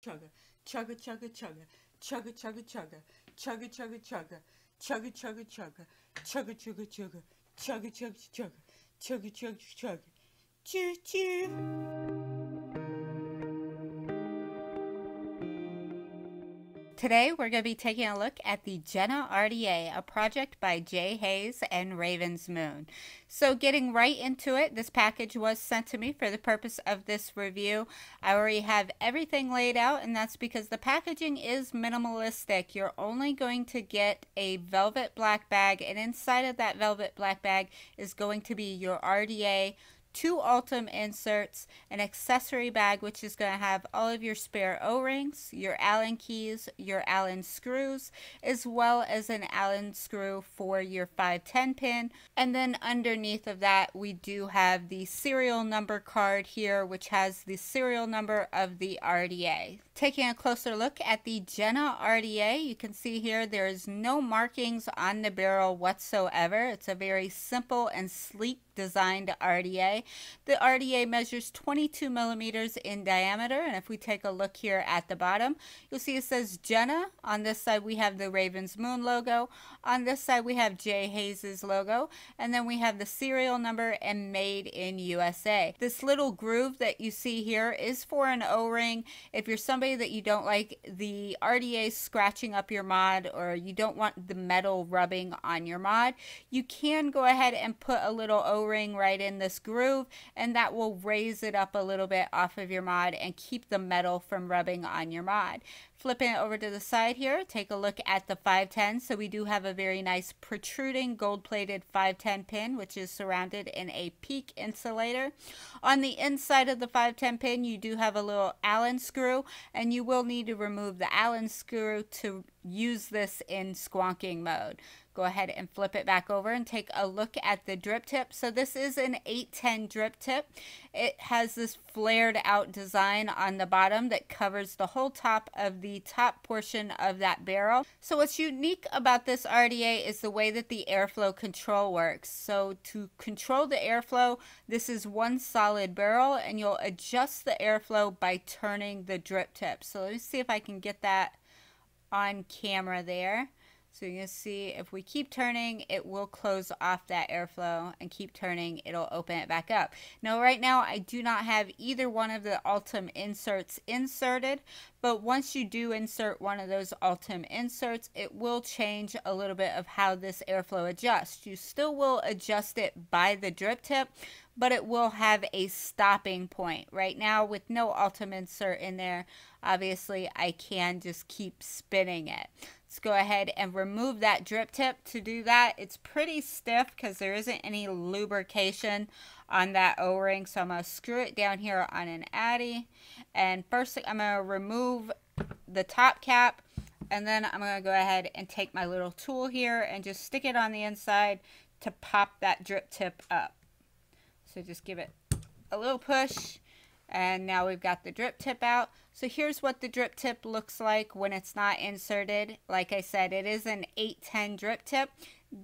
chugga, chugga chugga chugga, chugga chugga chugga, chugga chugga chugga, chugga chugga chugga, chugga chugga chugga, chugga chugga chugga, chugga chugga chugga, choo choo. Today we're going to be taking a look at the Jenna RDA, a project by Haze and Raven's Moon. So getting right into it, this package was sent to me for the purpose of this review. I already have everything laid out, and that's because the packaging is minimalistic. You're only going to get a velvet black bag, and inside of that velvet black bag is going to be your RDA, 2 Ultim inserts, an accessory bag which is going to have all of your spare O-rings, your Allen keys, your Allen screws, as well as an Allen screw for your 510 pin. And then underneath of that we do have the serial number card here, which has the serial number of the RDA. Taking a closer look at the Jenna RDA, you can see here there is no markings on the barrel whatsoever. It's a very simple and sleek designed RDA. The RDA measures 22 millimeters in diameter, and if we take a look here at the bottom, you'll see it says Jenna. On this side we have the Raven's Moon logo. On this side we have Haze's logo, and then we have the serial number and made in USA. This little groove that you see here is for an O-ring. If you're somebody that you don't like the RDA scratching up your mod, or you don't want the metal rubbing on your mod, you can go ahead and put a little O-ring right in this groove, and that will raise it up a little bit off of your mod and keep the metal from rubbing on your mod. Flipping it over to the side here, take a look at the 510. So we do have a very nice protruding gold-plated 510 pin, which is surrounded in a PEEK insulator. On the inside of the 510 pin, you do have a little Allen screw, and you will need to remove the Allen screw to use this in squonking mode. Go ahead and flip it back over and take a look at the drip tip. So this is an 810 drip tip. It has this flared out design on the bottom that covers the whole top of the top portion of that barrel. So what's unique about this RDA is the way that the airflow control works. So to control the airflow, this is one solid barrel, and you'll adjust the airflow by turning the drip tip. So let me see if I can get that on camera there. So you can see if we keep turning, it will close off that airflow, and keep turning, it'll open it back up. Now right now I do not have either one of the Ultim inserts inserted, but once you do insert one of those Ultim inserts, it will change a little bit of how this airflow adjusts. You still will adjust it by the drip tip, but it will have a stopping point. Right now with no Ultim insert in there, obviously I can just keep spinning it. Let's go ahead and remove that drip tip. To do that, it's pretty stiff because there isn't any lubrication on that O-ring. So I'm going to screw it down here on an Addy. And first I'm going to remove the top cap. And then I'm going to go ahead and take my little tool here and just stick it on the inside to pop that drip tip up. So just give it a little push. And now we've got the drip tip out. So here's what the drip tip looks like when it's not inserted. Like I said, it is an 810 drip tip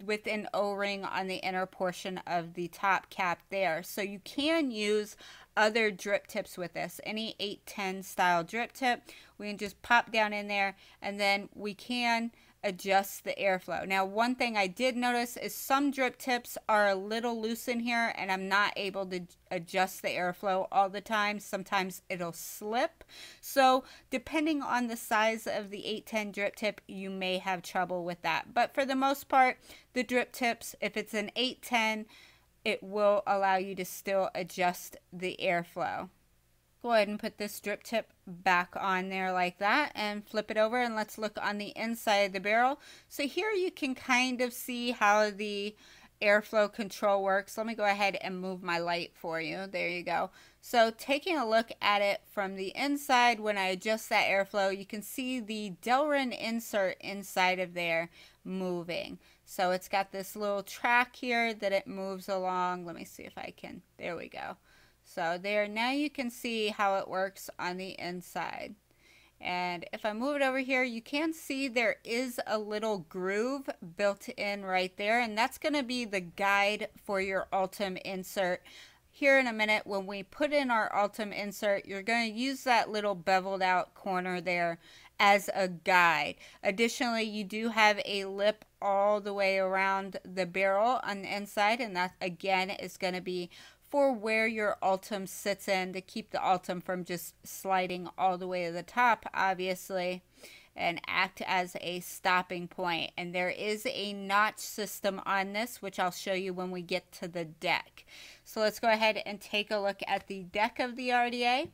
with an O-ring on the inner portion of the top cap there. So you can use other drip tips with this. Any 810 style drip tip, we can just pop down in there, and then we can adjust the airflow. Now one thing I did notice is some drip tips are a little loose in here, and I'm not able to adjust the airflow all the time. Sometimes it'll slip. So depending on the size of the 810 drip tip, you may have trouble with that. But for the most part, the drip tips, if it's an 810, it will allow you to still adjust the airflow. Go ahead and put this drip tip back on there like that and flip it over, and let's look on the inside of the barrel. So here you can kind of see how the airflow control works. Let me go ahead and move my light for you. There you go. So taking a look at it from the inside, when I adjust that airflow, you can see the Delrin insert inside of there moving. So it's got this little track here that it moves along. Let me see if I can. There we go. So there, now you can see how it works on the inside. And if I move it over here, you can see there is a little groove built in right there, and that's going to be the guide for your Ultim insert here in a minute, when we put in our Ultim insert, you're going to use that little beveled out corner there as a guide. Additionally, you do have a lip all the way around the barrel on the inside, and that again is going to be for where your Ultim sits in, to keep the Ultim from just sliding all the way to the top, obviously, and act as a stopping point. And there is a notch system on this, which I'll show you when we get to the deck. So let's go ahead and take a look at the deck of the RDA.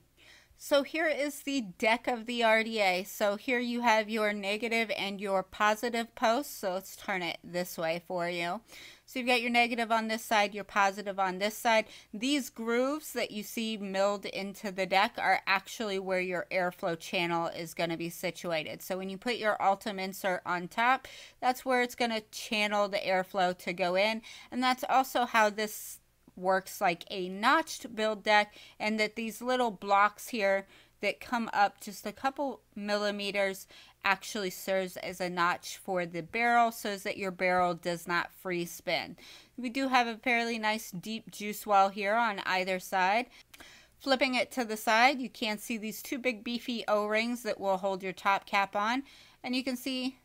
So here is the deck of the RDA. So here you have your negative and your positive posts. So let's turn it this way for you. So you've got your negative on this side, your positive on this side. These grooves that you see milled into the deck are actually where your airflow channel is going to be situated. So when you put your Ultim insert on top, that's where it's going to channel the airflow to go in. And that's also how this works like a notched build deck, and that these little blocks here that come up just a couple millimeters actually serves as a notch for the barrel, so that your barrel does not free spin. We do have a fairly nice deep juice well here on either side. Flipping it to the side, you can see these two big beefy O-rings that will hold your top cap on, and you can see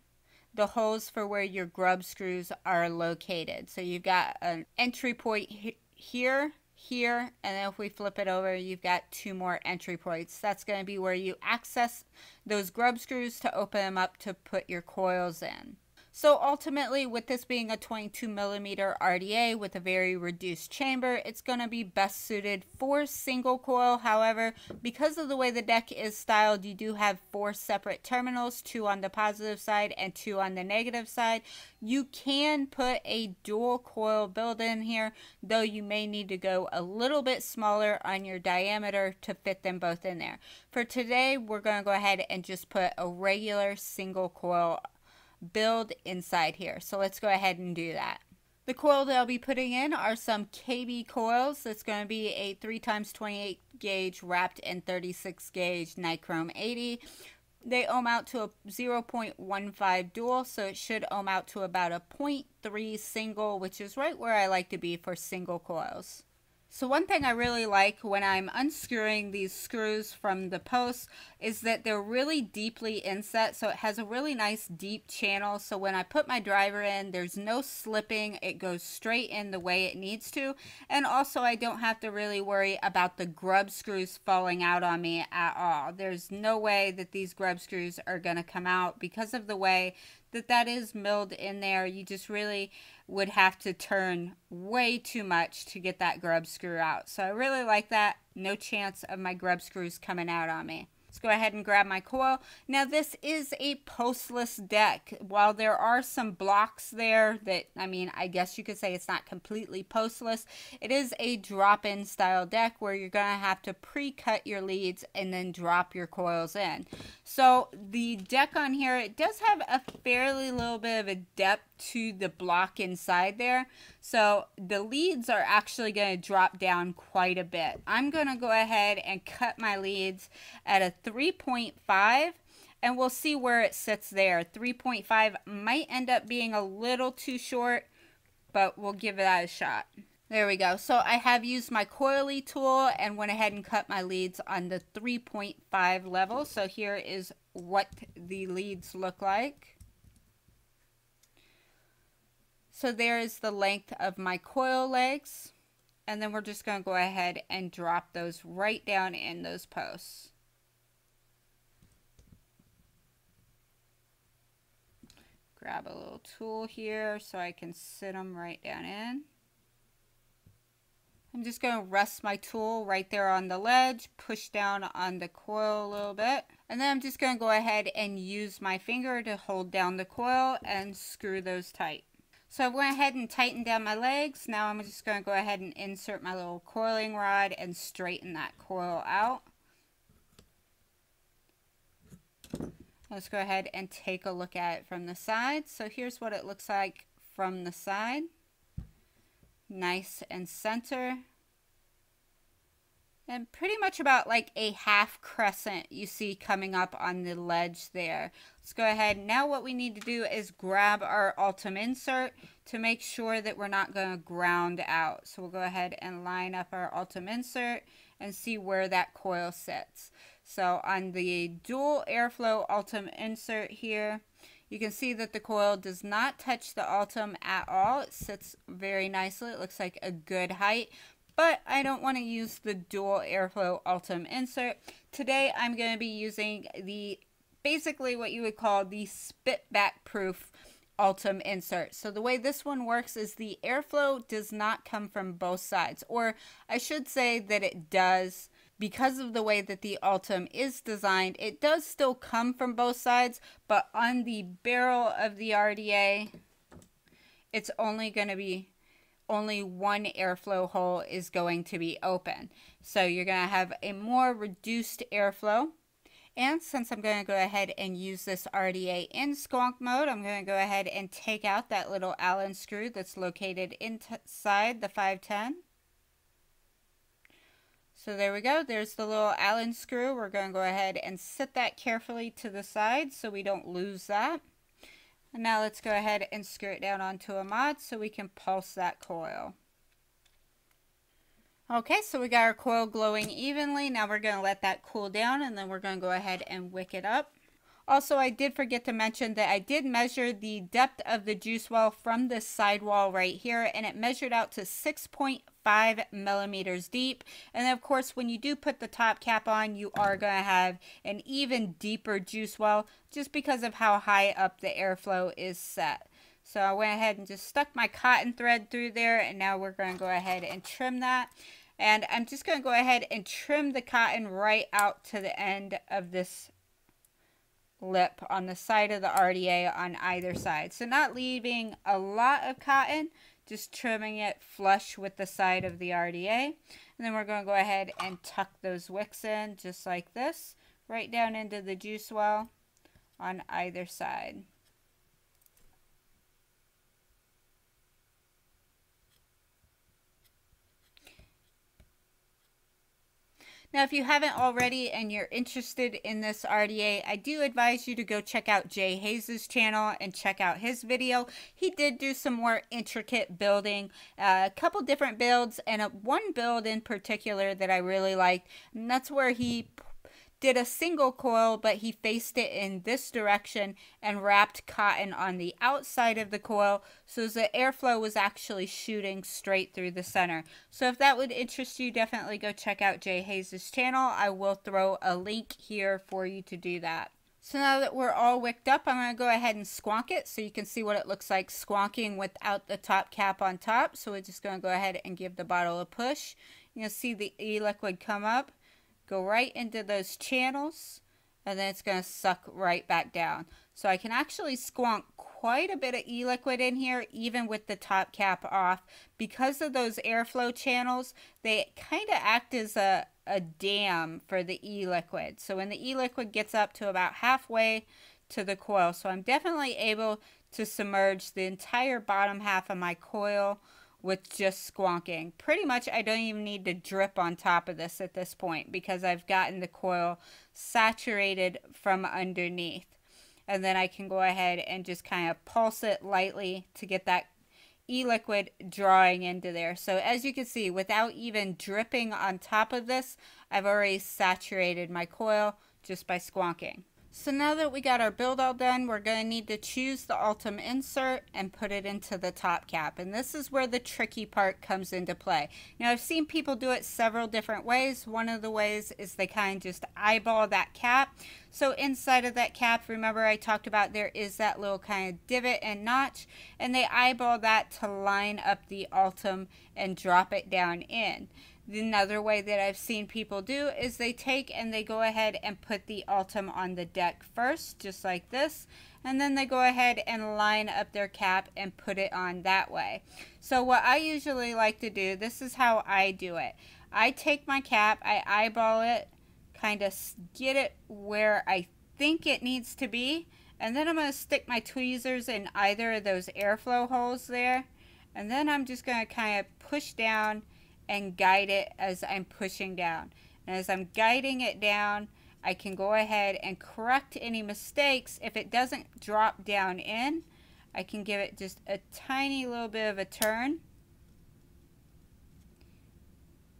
the holes for where your grub screws are located. So you've got an entry point here, and then if we flip it over, you've got two more entry points. That's going to be where you access those grub screws to open them up to put your coils in. So ultimately, with this being a 22mm RDA with a very reduced chamber, it's going to be best suited for single coil. However, because of the way the deck is styled, you do have 4 separate terminals, 2 on the positive side and 2 on the negative side. You can put a dual coil build in here, though you may need to go a little bit smaller on your diameter to fit them both in there. For today, we're going to go ahead and just put a regular single coil build inside here. So let's go ahead and do that. The coil that I'll be putting in are some KB coils. It's going to be a 3x28 gauge wrapped in 36 gauge nichrome 80. They ohm out to a 0.15 dual, so it should ohm out to about a 0.3 single, which is right where I like to be for single coils. So one thing I really like when I'm unscrewing these screws from the posts is that they're really deeply inset, so it has a really nice deep channel. So when I put my driver in, there's no slipping. It goes straight in the way it needs to. And also I don't have to really worry about the grub screws falling out on me at all. There's no way that these grub screws are going to come out because of the way that is milled in there. You just really would have to turn way too much to get that grub screw out. So I really like that. No chance of my grub screws coming out on me. Let's go ahead and grab my coil. Now this is a postless deck. While there are some blocks there that, I mean, I guess you could say it's not completely postless, it is a drop-in style deck where you're going to have to pre-cut your leads and then drop your coils in. So the deck on here, it does have a fairly little bit of a depth to the block inside there. So the leads are actually going to drop down quite a bit. I'm going to go ahead and cut my leads at a 3.5 and we'll see where it sits there. 3.5 might end up being a little too short, but we'll give that a shot. There we go. So I have used my coily tool and went ahead and cut my leads on the 3.5 level. So here is what the leads look like. So there is the length of my coil legs. And then we're just going to go ahead and drop those right down in those posts. Grab a little tool here so I can sit them right down in. I'm just going to rest my tool right there on the ledge, push down on the coil a little bit, and then I'm just going to go ahead and use my finger to hold down the coil and screw those tight. So I went ahead and tightened down my legs. Now I'm just going to go ahead and insert my little coiling rod and straighten that coil out. Let's go ahead and take a look at it from the side. So here's what it looks like from the side. Nice and center. And pretty much about like a half crescent you see coming up on the ledge there. Let's go ahead. Now what we need to do is grab our Ultim insert to make sure that we're not going to ground out. So we'll go ahead and line up our Ultim insert and see where that coil sits. So on the dual airflow Ultim insert here, you can see that the coil does not touch the Ultim at all. It sits very nicely. It looks like a good height. But I don't want to use the dual airflow Ultim insert. Today I'm going to be using the basically what you would call the spit back proof Ultim insert. So the way this one works is the airflow does not come from both sides, or I should say that it does. Because of the way that the Ultim is designed, it does still come from both sides, but on the barrel of the RDA, it's only going to be only one airflow hole is going to be open. So you're going to have a more reduced airflow. And since I'm going to go ahead and use this RDA in squonk mode, I'm going to go ahead and take out that little Allen screw that's located inside the 510. So there we go. There's the little Allen screw. We're going to go ahead and set that carefully to the side so we don't lose that. And now let's go ahead and screw it down onto a mod so we can pulse that coil. Okay, so we got our coil glowing evenly. Now we're going to let that cool down and then we're going to go ahead and wick it up. Also, I did forget to mention that I did measure the depth of the juice well from this sidewall right here, and it measured out to 6.5 millimeters deep. And of course, when you do put the top cap on, you are going to have an even deeper juice well just because of how high up the airflow is set. So I went ahead and just stuck my cotton thread through there, and now we're going to go ahead and trim that. And I'm just going to go ahead and trim the cotton right out to the end of this lip on the side of the RDA on either side. So not leaving a lot of cotton, just trimming it flush with the side of the RDA. And then we're going to go ahead and tuck those wicks in just like this, right down into the juice well on either side. Now, if you haven't already and you're interested in this RDA, I do advise you to go check out Jay Haze's channel and check out his video. He did do some more intricate building, a couple different builds, and one build in particular that I really liked. And that's where he did a single coil, but he faced it in this direction and wrapped cotton on the outside of the coil so the airflow was actually shooting straight through the center. So if that would interest you, definitely go check out Jay Haze's channel. I will throw a link here for you to do that. So now that we're all wicked up, I'm going to go ahead and squonk it so you can see what it looks like squonking without the top cap on top. So we're just going to go ahead and give the bottle a push. You'll see the e-liquid come up, go right into those channels, and then it's going to suck right back down. So I can actually squonk quite a bit of e-liquid in here, even with the top cap off. Because of those airflow channels, they kind of act as a dam for the e-liquid. So when the e-liquid gets up to about halfway to the coil, so I'm definitely able to submerge the entire bottom half of my coil with just squonking. Pretty much I don't even need to drip on top of this at this point because I've gotten the coil saturated from underneath. And then I can go ahead and just kind of pulse it lightly to get that e-liquid drawing into there. So as you can see, without even dripping on top of this, I've already saturated my coil just by squonking. So now that we got our build all done, we're going to need to choose the Ultim insert and put it into the top cap. And this is where the tricky part comes into play. Now, I've seen people do it several different ways. One of the ways is they kind of just eyeball that cap. So inside of that cap, remember I talked about there is that little kind of divot and notch, and they eyeball that to line up the Ultim and drop it down in. Another way that I've seen people do is they take and they go ahead and put the Ultim on the deck first, just like this, and then they go ahead and line up their cap and put it on that way. So what I usually like to do, this is how I do it. I take my cap, I eyeball it, kind of get it where I think it needs to be, and then I'm going to stick my tweezers in either of those airflow holes there, and then I'm just going to kind of push down and guide it as I'm pushing down. And as I'm guiding it down, I can go ahead and correct any mistakes. If it doesn't drop down in, I can give it just a tiny little bit of a turn.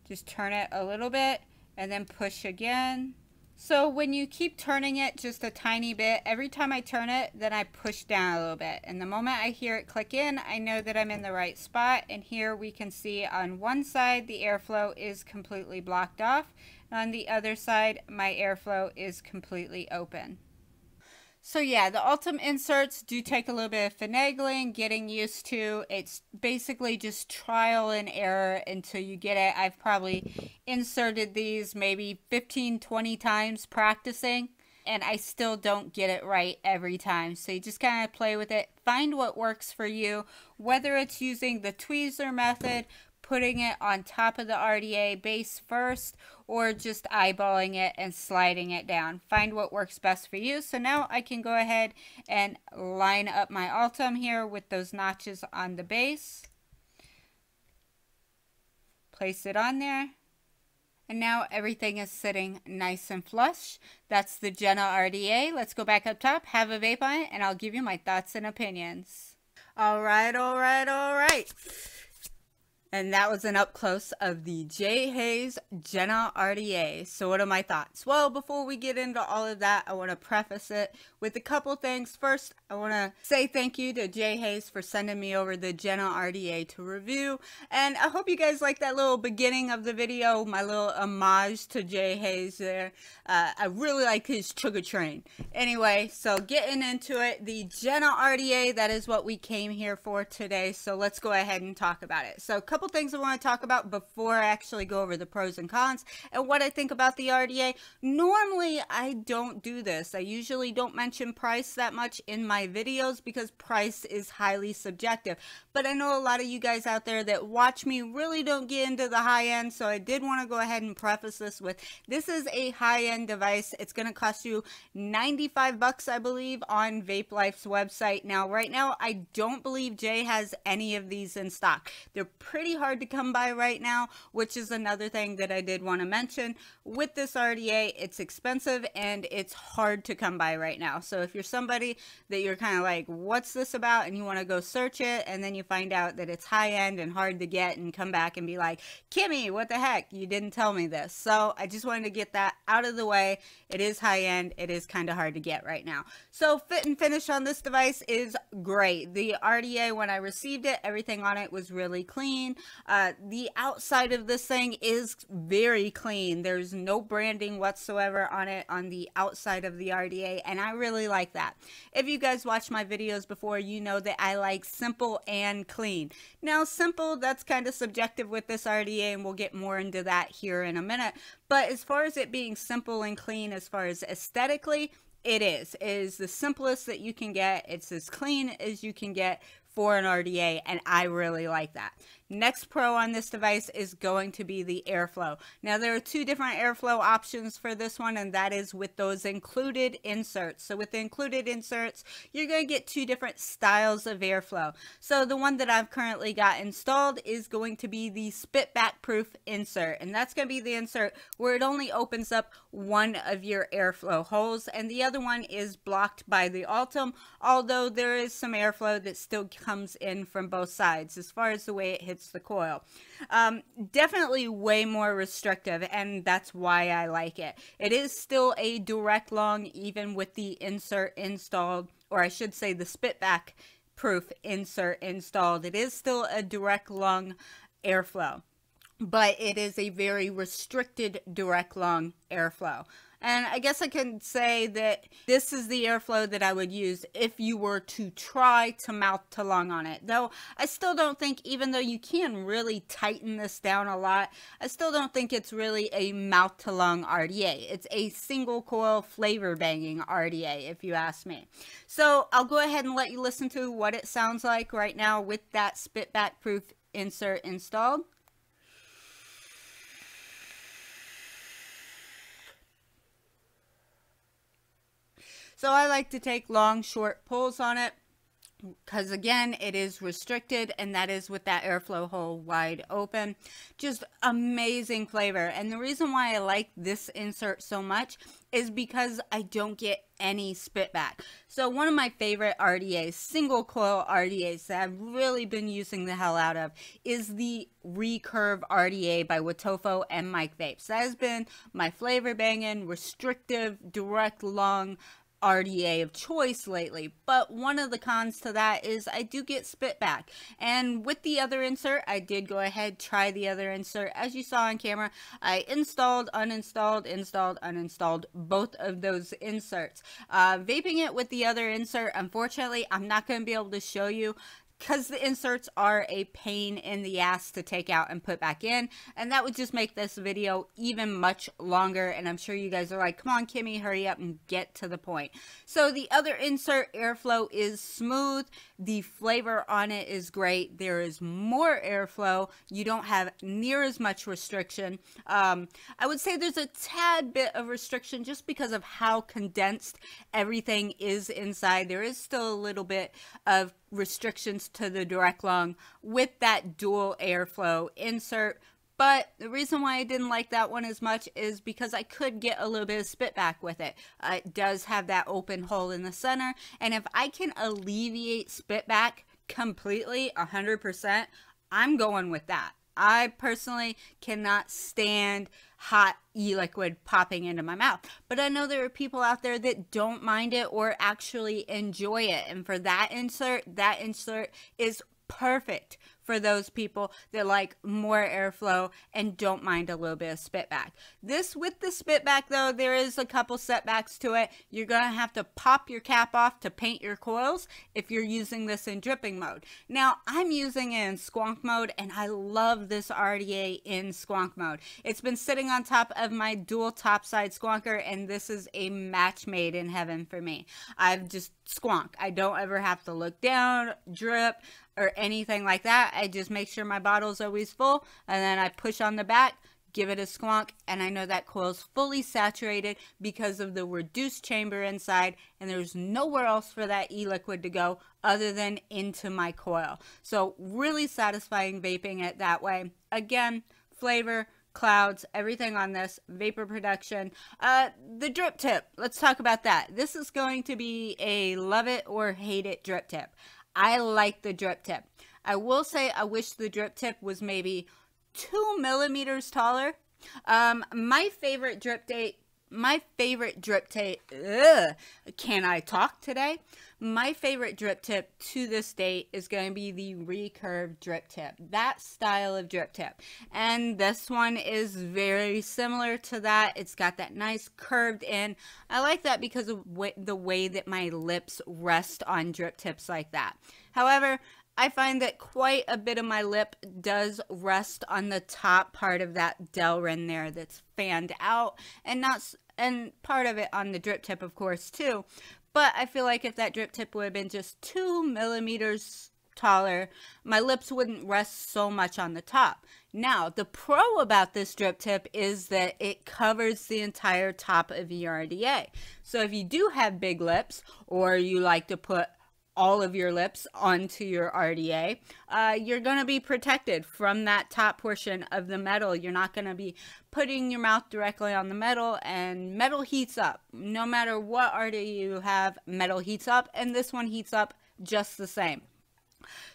Just turn it a little bit and then push again. So when you keep turning it just a tiny bit, every time I turn it, then I push down a little bit. And the moment I hear it click in, I know that I'm in the right spot. And here we can see on one side, the airflow is completely blocked off. On the other side, my airflow is completely open. So yeah, the Ultim inserts do take a little bit of finagling, getting used to. It's basically just trial and error until you get it. I've probably inserted these maybe 15, 20 times practicing, and I still don't get it right every time. So you just kind of play with it, find what works for you, whether it's using the tweezer method, putting it on top of the RDA base first, or just eyeballing it and sliding it down. Find what works best for you. So now I can go ahead and line up my Ultim here with those notches on the base. Place it on there. And now everything is sitting nice and flush. That's the Jenna RDA. Let's go back up top, have a vape on it, and I'll give you my thoughts and opinions. All right, all right, all right. And that was an up close of the Haze Jenna RDA. So what are my thoughts? Well, before we get into all of that, I want to preface it with a couple things. First, I want to say thank you to Haze for sending me over the Jenna RDA to review. And I hope you guys like that little beginning of the video, my little homage to Haze there. I really like his sugar train. Anyway, so getting into it, the Jenna RDA, that is what we came here for today. So let's go ahead and talk about it. So a couple things I want to talk about before I actually go over the pros and cons and what I think about the RDA. Normally, I don't do this. I usually don't mention price that much in my videos because price is highly subjective. But I know a lot of you guys out there that watch me really don't get into the high end, so I did want to go ahead and preface this with, this is a high-end device. It's going to cost you 95 bucks, I believe, on Vape Life's website. Now, right now, I don't believe Jay has any of these in stock. They're pretty hard to come by right now, which is another thing that I did want to mention. With this RDA, it's expensive and it's hard to come by right now. So if you're somebody that you're kind of like, what's this about? And you want to go search it, and then you find out that it's high end and hard to get, and come back and be like, Kimmy, what the heck? You didn't tell me this. So I just wanted to get that out of the way. It is high end. It is kind of hard to get right now. So fit and finish on this device is great. The RDA, when I received it, everything on it was really clean. The outside of this thing is very clean. There's no branding whatsoever on it on the outside of the RDA, and I really like that. If you guys watched my videos before, you know that I like simple and clean. Now, simple, that's kind of subjective with this RDA, and we'll get more into that here in a minute. But as far as it being simple and clean, as far as aesthetically, it is the simplest that you can get. It's as clean as you can get for an RDA, and I really like that. Next pro on this device is going to be the airflow. Now, there are two different airflow options for this one, and that is with those included inserts. So with the included inserts, you're going to get two different styles of airflow. So the one that I've currently got installed is going to be the spitback proof insert, and that's going to be the insert where it only opens up one of your airflow holes, and the other one is blocked by the Ultim, although there is some airflow that still comes in from both sides as far as the way it hits the coil. Definitely way more restrictive, and that's why I like it. It is still a direct lung even with the insert installed, or I should say the spitback proof insert installed. It is still a direct lung airflow, but it is a very restricted direct lung airflow. And I guess I can say that this is the airflow that I would use if you were to try to mouth to lung on it. Though I still don't think, even though you can really tighten this down a lot, I still don't think it's really a mouth to lung RDA. It's a single coil flavor banging RDA, if you ask me. So I'll go ahead and let you listen to what it sounds like right now with that spitback proof insert installed. So I like to take long, short pulls on it. because again, it is restricted, and that is with that airflow hole wide open. Just amazing flavor. And the reason why I like this insert so much is because I don't get any spit back. So one of my favorite RDAs, single coil RDAs that I've really been using the hell out of, is the Recurve RDA by Watofo and Mike Vapes. That has been my flavor banging, restrictive, direct lung RDA of choice lately. But one of the cons to that is I do get spit back. And with the other insert, I did go ahead, try the other insert. As you saw on camera, I installed, uninstalled, installed, uninstalled both of those inserts. Vaping it with the other insert, unfortunately, I'm not going to be able to show you, because the inserts are a pain in the ass to take out and put back in, and that would just make this video even much longer. And I'm sure you guys are like, come on Kimmy, hurry up and get to the point. So the other insert airflow is smooth, the flavor on it is great, there is more airflow, you don't have near as much restriction. I would say there's a tad bit of restriction just because of how condensed everything is inside. There is still a little bit of restrictions to the direct lung with that dual airflow insert. But the reason why I didn't like that one as much is because I could get a little bit of spit back with it. It does have that open hole in the center, and if I can alleviate spit back completely 100%, I'm going with that. I personally cannot stand hot e-liquid popping into my mouth, but I know there are people out there that don't mind it or actually enjoy it, and for that insert is perfect for those people that like more airflow and don't mind a little bit of spit back. This, with the spit back though, there is a couple setbacks to it. You're gonna have to pop your cap off to paint your coils if you're using this in dripping mode. Now I'm using it in squonk mode, and I love this RDA in squonk mode. It's been sitting on top of my dual topside squonker, and this is a match made in heaven for me. I've just squonk. I don't ever have to look down, drip, or anything like that. I just make sure my bottle's always full, and then I push on the back, give it a squonk, and I know that coil's fully saturated because of the reduced chamber inside, and there's nowhere else for that e-liquid to go other than into my coil. So really satisfying vaping it that way. Again, flavor, clouds, everything on this, vapor production. The drip tip, let's talk about that. This is going to be a love it or hate it drip tip. I like the drip tip. I will say I wish the drip tip was maybe 2 millimeters taller. My favorite drip tape, can I talk today? My favorite drip tip to this date is going to be the Recurve drip tip, that style of drip tip. And this one is very similar to that. It's got that nice curved in. I like that because of the way that my lips rest on drip tips like that. However, I find that quite a bit of my lip does rest on the top part of that Delrin there that's fanned out, and part of it on the drip tip, of course, too. But I feel like if that drip tip would have been just 2 millimeters taller, my lips wouldn't rest so much on the top. Now, the pro about this drip tip is that it covers the entire top of your RDA. So if you do have big lips, or you like to put all of your lips onto your RDA, you're going to be protected from that top portion of the metal. You're not going to be putting your mouth directly on the metal, and metal heats up. No matter what RDA you have, metal heats up, and this one heats up just the same.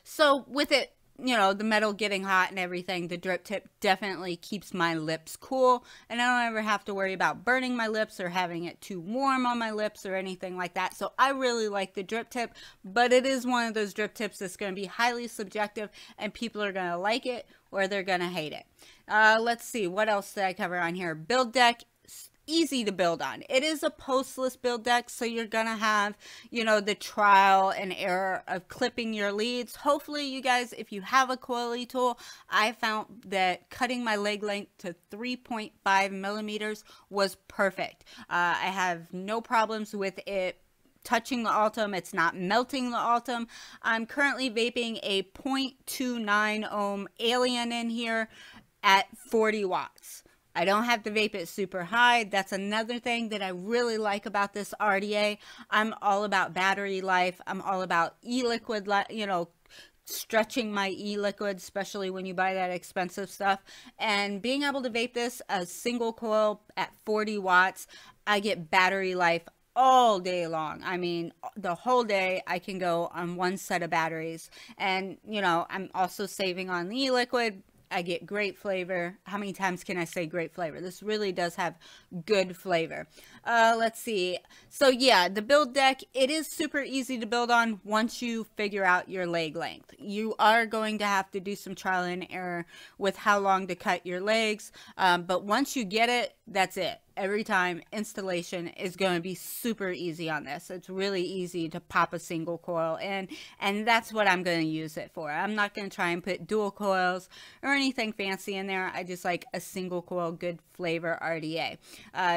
So with it, you know, the metal getting hot and everything, the drip tip definitely keeps my lips cool, and I don't ever have to worry about burning my lips or having it too warm on my lips or anything like that. So I really like the drip tip, but it is one of those drip tips that's going to be highly subjective, and people are going to like it or they're going to hate it. Let's see, what else did I cover on here? Build deck. Easy to build on. It is a postless build deck, so you're gonna have, you know, the trial and error of clipping your leads. Hopefully you guys, if you have a coily tool, I found that cutting my leg length to 3.5 millimeters was perfect. I have no problems with it touching the Altum. It's not melting the Altum. I'm currently vaping a 0.29 ohm Alien in here at 40 watts. I don't have to vape it super high. That's another thing that I really like about this RDA. I'm all about battery life. I'm all about e-liquid, you know, stretching my e-liquid, especially when you buy that expensive stuff. And being able to vape this a single coil at 40 watts, I get battery life all day long. I mean, the whole day I can go on one set of batteries. And, you know, I'm also saving on the e-liquid. I get great flavor. How many times can I say great flavor? This really does have good flavor. Let's see. So yeah, the build deck, it is super easy to build on once you figure out your leg length. You are going to have to do some trial and error with how long to cut your legs. But once you get it, that's it. Every time installation is going to be super easy on this. It's really easy to pop a single coil in, and that's what I'm going to use it for. I'm not going to try and put dual coils or anything fancy in there. I just like a single coil, good flavor RDA.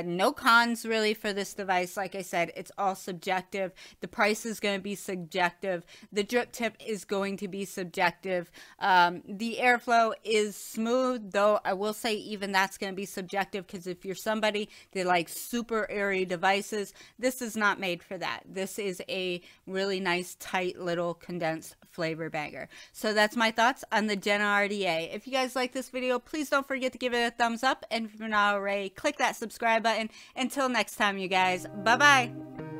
No cons really for this device. Like I said, it's all subjective. The price is going to be subjective. The drip tip is going to be subjective. The airflow is smooth, though I will say even that's going to be subjective, because if you're somebody that likes super airy devices, this is not made for that. This is a really nice, tight little condensed flavor banger. So that's my thoughts on the Jenna RDA. If you guys like this video, please don't forget to give it a thumbs up, and if you're not already, click that subscribe button. Until next time, you guys, bye bye.